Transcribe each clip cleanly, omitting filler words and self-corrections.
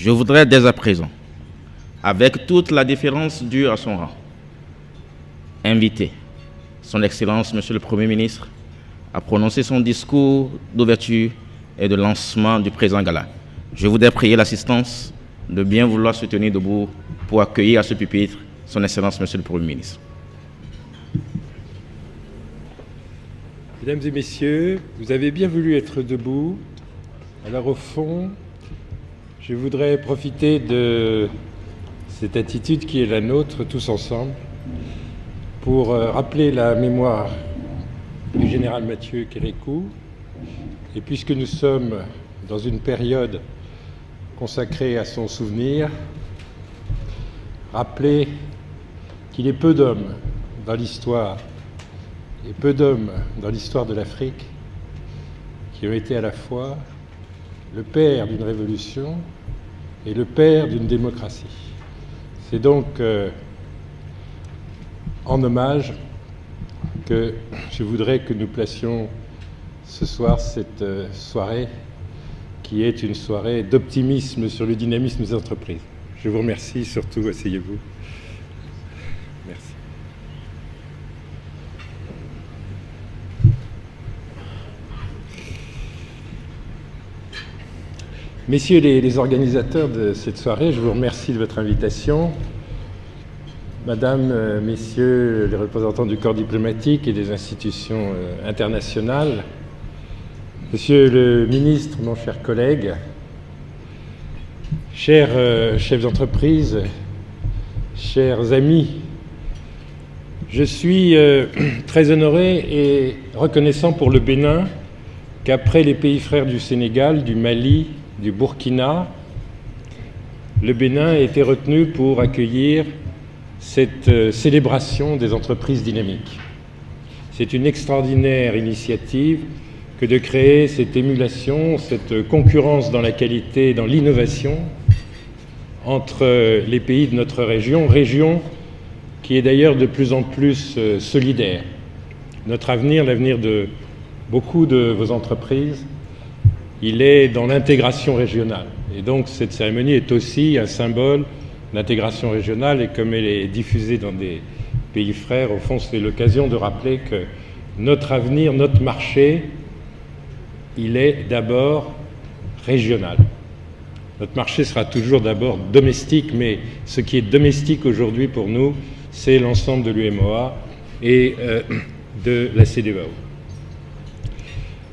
Je voudrais dès à présent, avec toute la déférence due à son rang, inviter Son Excellence, Monsieur le Premier ministre, à prononcer son discours d'ouverture et de lancement du présent gala. Je voudrais prier l'assistance de bien vouloir se tenir debout pour accueillir à ce pupitre Son Excellence, Monsieur le Premier ministre. Mesdames et messieurs, vous avez bien voulu être debout. Alors au fond, je voudrais profiter de cette attitude qui est la nôtre tous ensemble pour rappeler la mémoire du général Mathieu Kérékou. Et puisque nous sommes dans une période consacrée à son souvenir, rappeler qu'il est peu d'hommes dans l'histoire et peu d'hommes dans l'histoire de l'Afrique qui ont été à la fois le père d'une révolution et le père d'une démocratie. C'est donc en hommage que je voudrais que nous placions ce soir cette soirée qui est une soirée d'optimisme sur le dynamisme des entreprises. Je vous remercie, surtout asseyez-vous. Merci. Messieurs les organisateurs de cette soirée, je vous remercie de votre invitation. Madame, Messieurs les représentants du corps diplomatique et des institutions internationales, Monsieur le ministre, mon cher collègue, chers chefs d'entreprise, chers amis, je suis très honoré et reconnaissant pour le Bénin qu'après les pays frères du Sénégal, du Mali, du Burkina, le Bénin a été retenu pour accueillir cette célébration des entreprises dynamiques. C'est une extraordinaire initiative que de créer cette émulation, cette concurrence dans la qualité et dans l'innovation entre les pays de notre région qui est d'ailleurs de plus en plus solidaire. Notre avenir, l'avenir de beaucoup de vos entreprises, il est dans l'intégration régionale. Et donc cette cérémonie est aussi un symbole d'intégration régionale et comme elle est diffusée dans des pays frères, au fond c'est l'occasion de rappeler que notre avenir, notre marché, il est d'abord régional. Notre marché sera toujours d'abord domestique, mais ce qui est domestique aujourd'hui pour nous, c'est l'ensemble de l'UMOA et de la CEDEAO.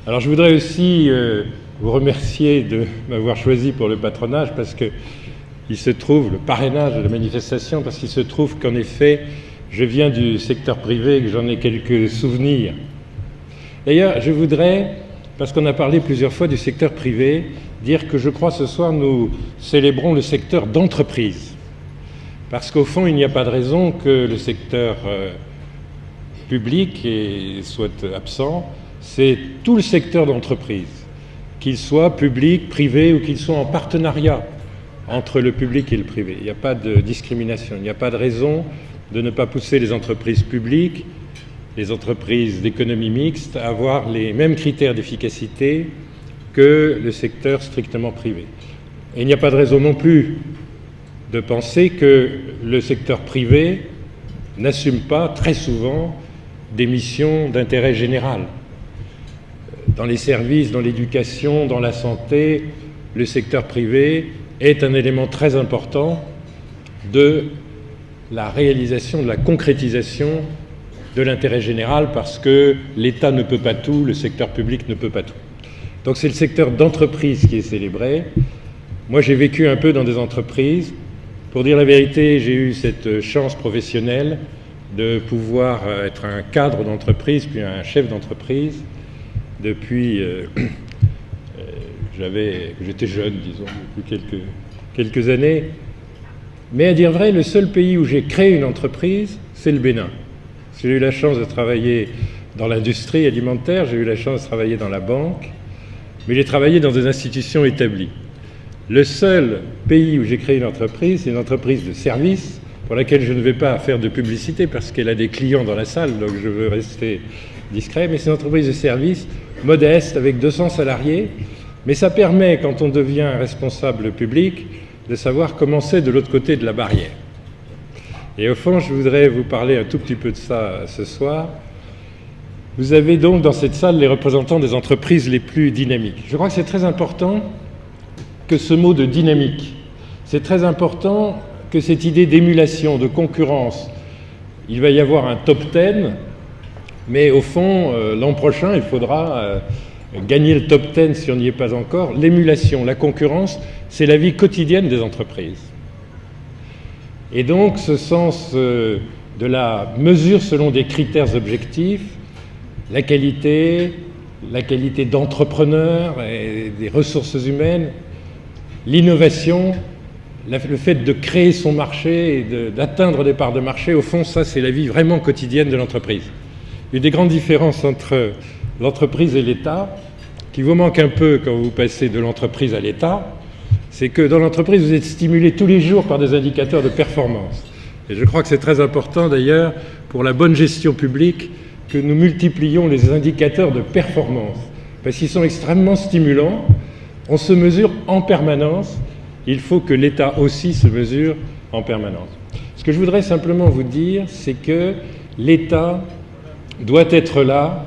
Alors je voudrais aussi vous remercier de m'avoir choisi pour le patronage parce que il se trouve, le parrainage de la manifestation, parce qu'il se trouve qu'en effet, je viens du secteur privé et que j'en ai quelques souvenirs. D'ailleurs, je voudrais, parce qu'on a parlé plusieurs fois du secteur privé, dire que je crois ce soir nous célébrons le secteur d'entreprise. Parce qu'au fond, il n'y a pas de raison que le secteur public soit absent. C'est tout le secteur d'entreprise, qu'il soit public, privé ou qu'il soit en partenariat entre le public et le privé. Il n'y a pas de discrimination, il n'y a pas de raison de ne pas pousser les entreprises publiques, les entreprises d'économie mixte, à avoir les mêmes critères d'efficacité que le secteur strictement privé. Et il n'y a pas de raison non plus de penser que le secteur privé n'assume pas très souvent des missions d'intérêt général. Dans les services, dans l'éducation, dans la santé, le secteur privé est un élément très important de la réalisation, de la concrétisation de l'intérêt général parce que l'État ne peut pas tout, le secteur public ne peut pas tout. Donc c'est le secteur d'entreprise qui est célébré. Moi j'ai vécu un peu dans des entreprises. Pour dire la vérité, j'ai eu cette chance professionnelle de pouvoir être un cadre d'entreprise puis un chef d'entreprise depuis j'étais jeune, disons, depuis quelques années. Mais à dire vrai, le seul pays où j'ai créé une entreprise, c'est le Bénin. J'ai eu la chance de travailler dans l'industrie alimentaire, j'ai eu la chance de travailler dans la banque, mais j'ai travaillé dans des institutions établies. Le seul pays où j'ai créé une entreprise, c'est une entreprise de service pour laquelle je ne vais pas faire de publicité parce qu'elle a des clients dans la salle, donc je veux rester discret, mais c'est une entreprise de service modeste avec 200 salariés. Mais ça permet, quand on devient responsable public, de savoir comment c'est de l'autre côté de la barrière. Et au fond, je voudrais vous parler un tout petit peu de ça ce soir. Vous avez donc dans cette salle les représentants des entreprises les plus dynamiques. Je crois que c'est très important que ce mot de dynamique, c'est très important que cette idée d'émulation, de concurrence, il va y avoir un top 10, mais au fond, l'an prochain, il faudra gagner le top 10 si on n'y est pas encore. L'émulation, la concurrence, c'est la vie quotidienne des entreprises. Et donc, ce sens de la mesure selon des critères objectifs, la qualité d'entrepreneur et des ressources humaines, l'innovation, le fait de créer son marché et d'atteindre des parts de marché, au fond, ça, c'est la vie vraiment quotidienne de l'entreprise. Une des grandes différences entre l'entreprise et l'État, qui vous manque un peu quand vous passez de l'entreprise à l'État, c'est que dans l'entreprise, vous êtes stimulé tous les jours par des indicateurs de performance. Et je crois que c'est très important, d'ailleurs, pour la bonne gestion publique, que nous multiplions les indicateurs de performance, parce qu'ils sont extrêmement stimulants. On se mesure en permanence. Il faut que l'État aussi se mesure en permanence. Ce que je voudrais simplement vous dire, c'est que l'État doit être là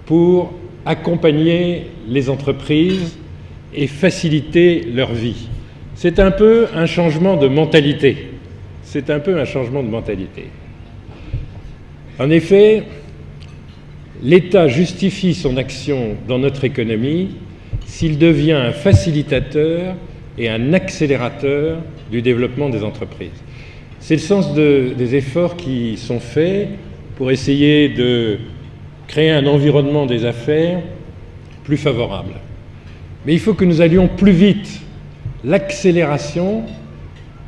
pour accompagner les entreprises et faciliter leur vie. C'est un peu un changement de mentalité. C'est un peu un changement de mentalité. En effet, l'État justifie son action dans notre économie s'il devient un facilitateur et un accélérateur du développement des entreprises. C'est le sens des efforts qui sont faits pour essayer de créer un environnement des affaires plus favorable. Mais il faut que nous allions plus vite. L'accélération,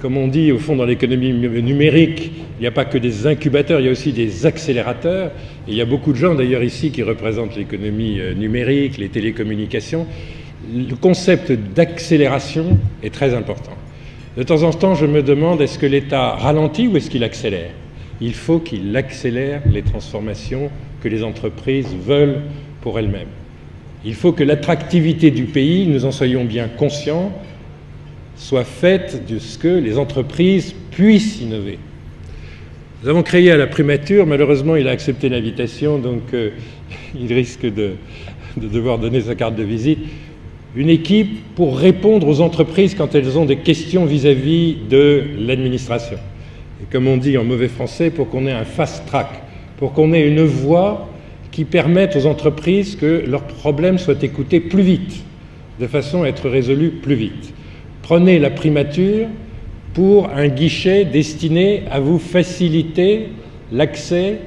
comme on dit au fond dans l'économie numérique, il n'y a pas que des incubateurs, il y a aussi des accélérateurs. Et il y a beaucoup de gens d'ailleurs ici qui représentent l'économie numérique, les télécommunications. Le concept d'accélération est très important. De temps en temps, je me demande, est-ce que l'État ralentit ou est-ce qu'il accélère ? Il faut qu'il accélère les transformations que les entreprises veulent pour elles-mêmes. Il faut que l'attractivité du pays, nous en soyons bien conscients, soit faite de ce que les entreprises puissent innover. Nous avons créé à la primature, malheureusement il a accepté l'invitation, donc il risque de devoir donner sa carte de visite, une équipe pour répondre aux entreprises quand elles ont des questions vis-à-vis de l'administration. Et comme on dit en mauvais français, pour qu'on ait un fast track, pour qu'on ait une voie qui permette aux entreprises que leurs problèmes soient écoutés plus vite, de façon à être résolus plus vite. Prenez la primature pour un guichet destiné à vous faciliter l'accès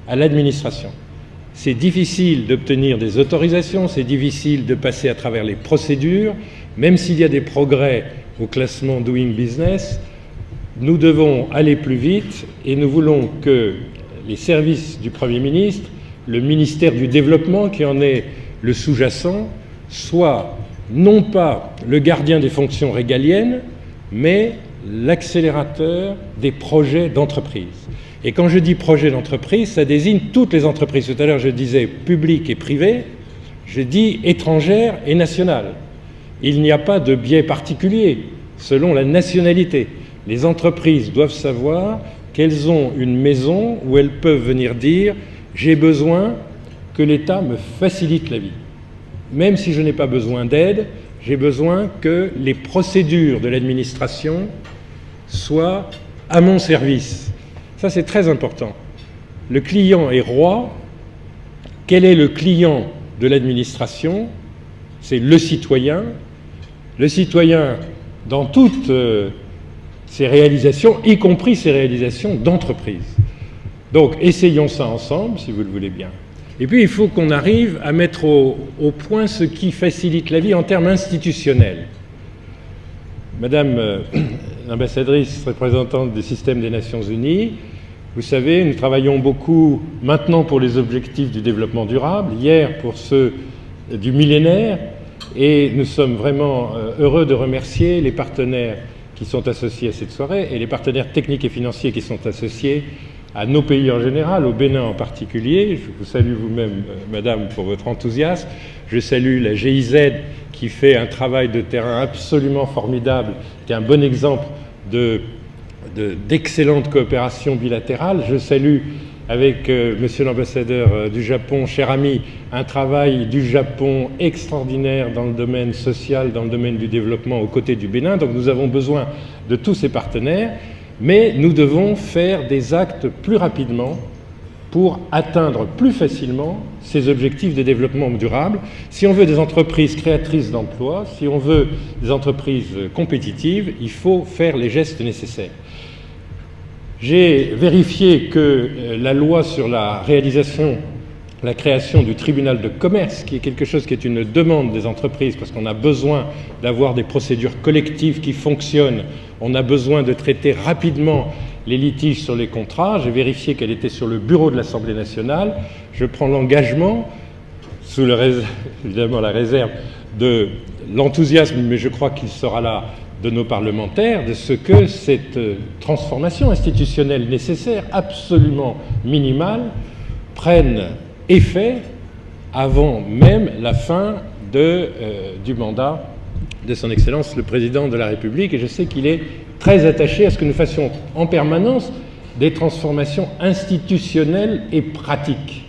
à l'administration. C'est difficile d'obtenir des autorisations, c'est difficile de passer à travers les procédures, même s'il y a des progrès au classement Doing Business, nous devons aller plus vite et nous voulons que les services du Premier ministre, le ministère du Développement, qui en est le sous-jacent, soient non pas le gardien des fonctions régaliennes, mais l'accélérateur des projets d'entreprise. Et quand je dis projet d'entreprise, ça désigne toutes les entreprises. Tout à l'heure, je disais publiques et privées, je dis étrangères et nationales. Il n'y a pas de biais particulier selon la nationalité. Les entreprises doivent savoir qu'elles ont une maison où elles peuvent venir dire « j'ai besoin que l'État me facilite la vie ». Même si je n'ai pas besoin d'aide, j'ai besoin que les procédures de l'administration soient à mon service. Ça, c'est très important. Le client est roi. Quel est le client de l'administration ? C'est le citoyen. Le citoyen, dans toutes ses réalisations, y compris ses réalisations d'entreprise. Donc, essayons ça ensemble, si vous le voulez bien. Et puis, il faut qu'on arrive à mettre au point ce qui facilite la vie en termes institutionnels. Madame l'ambassadrice représentante du système des Nations Unies, vous savez, nous travaillons beaucoup maintenant pour les objectifs du développement durable, hier pour ceux du millénaire, et nous sommes vraiment heureux de remercier les partenaires qui sont associés à cette soirée et les partenaires techniques et financiers qui sont associés à nos pays en général, au Bénin en particulier. Je vous salue vous-même, Madame, pour votre enthousiasme. Je salue la GIZ qui fait un travail de terrain absolument formidable, qui est un bon exemple d'excellente coopération bilatérale. Je salue avec monsieur l'ambassadeur du Japon, cher ami, un travail du Japon extraordinaire dans le domaine social, dans le domaine du développement aux côtés du Bénin. Donc nous avons besoin de tous ces partenaires, mais nous devons faire des actes plus rapidement pour atteindre plus facilement ces objectifs de développement durable. Si on veut des entreprises créatrices d'emplois, si on veut des entreprises compétitives, il faut faire les gestes nécessaires. J'ai vérifié que la loi sur la création du tribunal de commerce, qui est quelque chose qui est une demande des entreprises, parce qu'on a besoin d'avoir des procédures collectives qui fonctionnent, on a besoin de traiter rapidement les litiges sur les contrats. J'ai vérifié qu'elle était sur le bureau de l'Assemblée nationale. Je prends l'engagement, sous évidemment la réserve de l'enthousiasme, mais je crois qu'il sera là, de nos parlementaires, de ce que cette transformation institutionnelle nécessaire, absolument minimale, prenne effet avant même la fin du mandat de son Excellence le Président de la République. Et je sais qu'il est très attaché à ce que nous fassions en permanence des transformations institutionnelles et pratiques.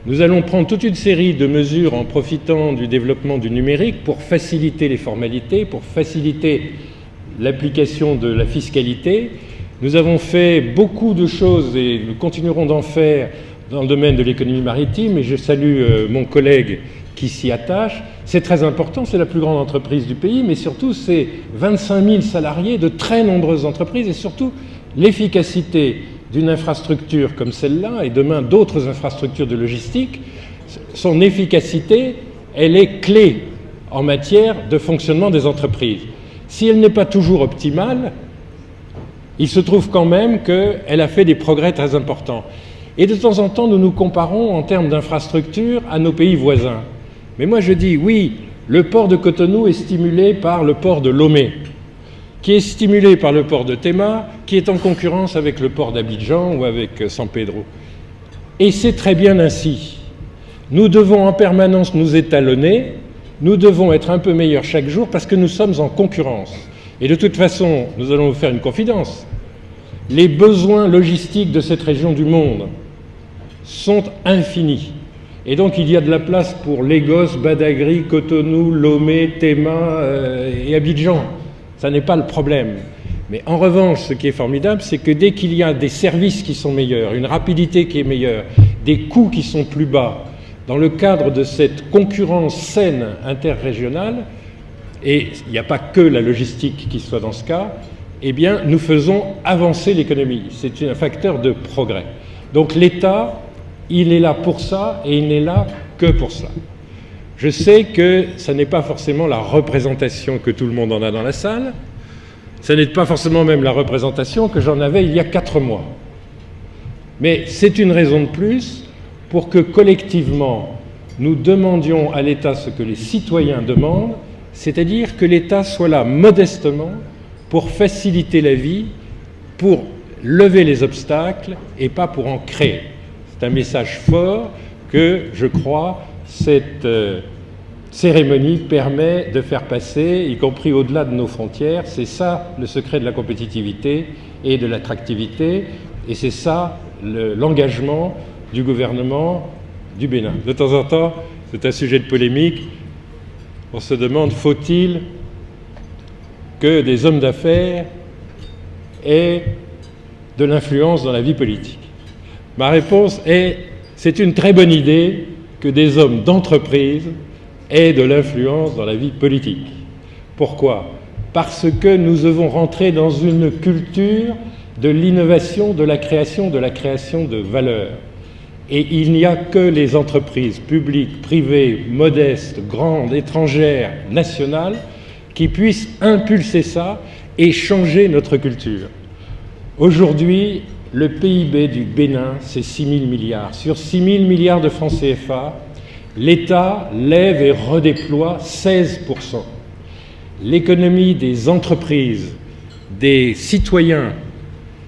Nous allons prendre toute une série de mesures en profitant du développement du numérique pour faciliter les formalités, pour faciliter l'application de la fiscalité. Nous avons fait beaucoup de choses et nous continuerons d'en faire dans le domaine de l'économie maritime, et je salue mon collègue qui s'y attache. C'est très important, c'est la plus grande entreprise du pays, mais surtout c'est 25 000 salariés de très nombreuses entreprises, et surtout l'efficacité d'une infrastructure comme celle-là, et demain d'autres infrastructures de logistique, son efficacité, elle est clé en matière de fonctionnement des entreprises. Si elle n'est pas toujours optimale, il se trouve quand même qu'elle a fait des progrès très importants. Et de temps en temps, nous nous comparons en termes d'infrastructures à nos pays voisins. Mais moi je dis, oui, le port de Cotonou est stimulé par le port de Lomé, qui est stimulé par le port de Tema, qui est en concurrence avec le port d'Abidjan ou avec San Pedro. Et c'est très bien ainsi. Nous devons en permanence nous étalonner, nous devons être un peu meilleurs chaque jour parce que nous sommes en concurrence. Et de toute façon, nous allons vous faire une confidence. Les besoins logistiques de cette région du monde sont infinis. Et donc il y a de la place pour Lagos, Badagry, Cotonou, Lomé, Tema et Abidjan. Ça n'est pas le problème. Mais en revanche, ce qui est formidable, c'est que dès qu'il y a des services qui sont meilleurs, une rapidité qui est meilleure, des coûts qui sont plus bas, dans le cadre de cette concurrence saine interrégionale, et il n'y a pas que la logistique qui soit dans ce cas, eh bien, nous faisons avancer l'économie. C'est un facteur de progrès. Donc l'État, il est là pour ça, et il n'est là que pour ça. Je sais que ça n'est pas forcément la représentation que tout le monde en a dans la salle. Ça n'est pas forcément même la représentation que j'en avais il y a 4 mois. Mais c'est une raison de plus pour que collectivement, nous demandions à l'État ce que les citoyens demandent, c'est-à-dire que l'État soit là modestement pour faciliter la vie, pour lever les obstacles et pas pour en créer. C'est un message fort que, je crois, cette cérémonie permet de faire passer, y compris au-delà de nos frontières. C'est ça le secret de la compétitivité et de l'attractivité, et c'est ça l'engagement du gouvernement du Bénin. De temps en temps, c'est un sujet de polémique, on se demande, faut-il que des hommes d'affaires aient de l'influence dans la vie politique? Ma réponse est, c'est une très bonne idée que des hommes d'entreprise aient de l'influence dans la vie politique. Pourquoi? Parce que nous devons rentrer dans une culture de l'innovation, de la création de valeur. Et il n'y a que les entreprises publiques, privées, modestes, grandes, étrangères, nationales, qui puissent impulser ça et changer notre culture. Aujourd'hui, le PIB du Bénin, c'est 6 000 milliards. Sur 6 000 milliards de francs CFA, l'État lève et redéploie 16%. L'économie des entreprises, des citoyens,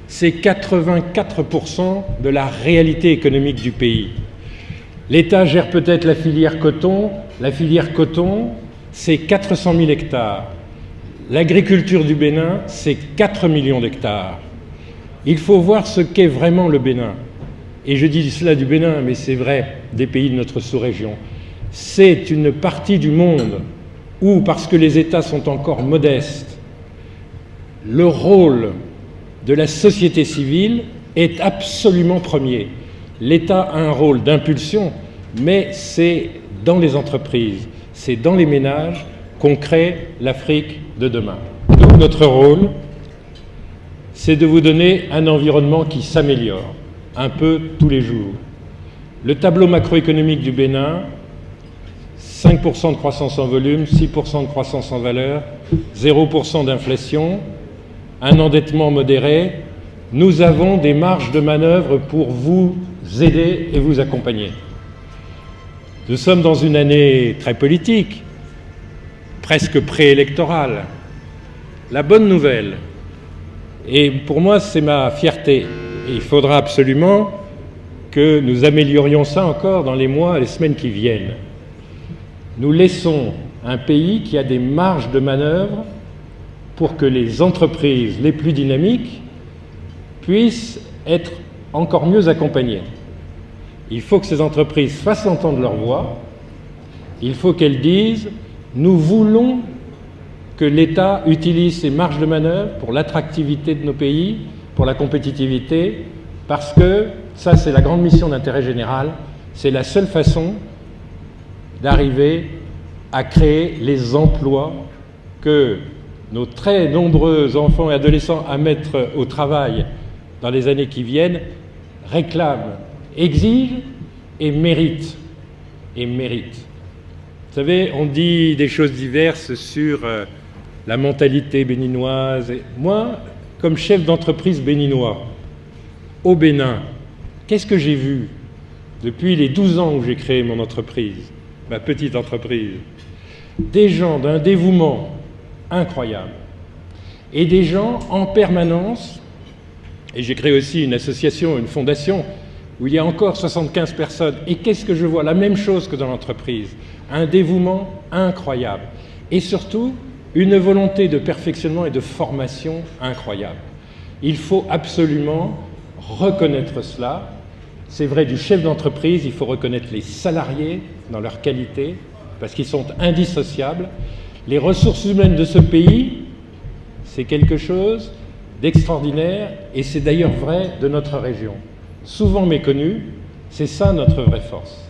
c'est 84% de la réalité économique du pays. L'État gère peut-être la filière coton, c'est 400 000 hectares. L'agriculture du Bénin, c'est 4 millions d'hectares. Il faut voir ce qu'est vraiment le Bénin. Et je dis cela du Bénin, mais c'est vrai des pays de notre sous-région. C'est une partie du monde où, parce que les États sont encore modestes, le rôle de la société civile est absolument premier. L'État a un rôle d'impulsion, mais c'est dans les entreprises, c'est dans les ménages qu'on crée l'Afrique de demain. Nous, notre rôle, c'est de vous donner un environnement qui s'améliore un peu tous les jours. Le tableau macroéconomique du Bénin, 5% de croissance en volume, 6% de croissance en valeur, 0% d'inflation, un endettement modéré. Nous avons des marges de manœuvre pour vous aider et vous accompagner. Nous sommes dans une année très politique, presque préélectorale. La bonne nouvelle, et pour moi c'est ma fierté, et il faudra absolument que nous améliorions ça encore dans les mois et les semaines qui viennent. Nous laissons un pays qui a des marges de manœuvre pour que les entreprises les plus dynamiques puissent être encore mieux accompagnées. Il faut que ces entreprises fassent entendre leur voix, il faut qu'elles disent « Nous voulons que l'État utilise ses marges de manœuvre pour l'attractivité de nos pays, pour la compétitivité, parce que ça c'est la grande mission d'intérêt général, c'est la seule façon d'arriver à créer les emplois que nos très nombreux enfants et adolescents à mettre au travail dans les années qui viennent réclament, exigent et méritent. Et méritent. Vous savez, on dit des choses diverses sur la mentalité béninoise. Et moi, comme chef d'entreprise béninois, au Bénin, qu'est-ce que j'ai vu depuis les 12 ans où j'ai créé mon entreprise, ma petite entreprise? Des gens d'un dévouement incroyable et des gens en permanence, et j'ai créé aussi une association, une fondation où il y a encore 75 personnes, et qu'est-ce que je vois? La même chose que dans l'entreprise, un dévouement incroyable et surtout une volonté de perfectionnement et de formation incroyable. Il faut absolument reconnaître cela. C'est vrai du chef d'entreprise, il faut reconnaître les salariés dans leur qualité, parce qu'ils sont indissociables. Les ressources humaines de ce pays, c'est quelque chose d'extraordinaire, et c'est d'ailleurs vrai de notre région. Souvent méconnu, c'est ça notre vraie force.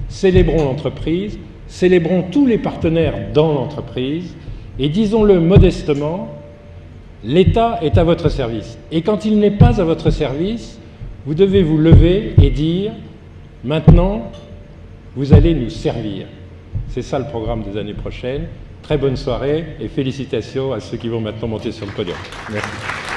Célébrons l'entreprise, célébrons tous les partenaires dans l'entreprise, et disons-le modestement, l'État est à votre service. Et quand il n'est pas à votre service, vous devez vous lever et dire « Maintenant, vous allez nous servir ». C'est ça le programme des années prochaines. Très bonne soirée et félicitations à ceux qui vont maintenant monter sur le podium. Merci.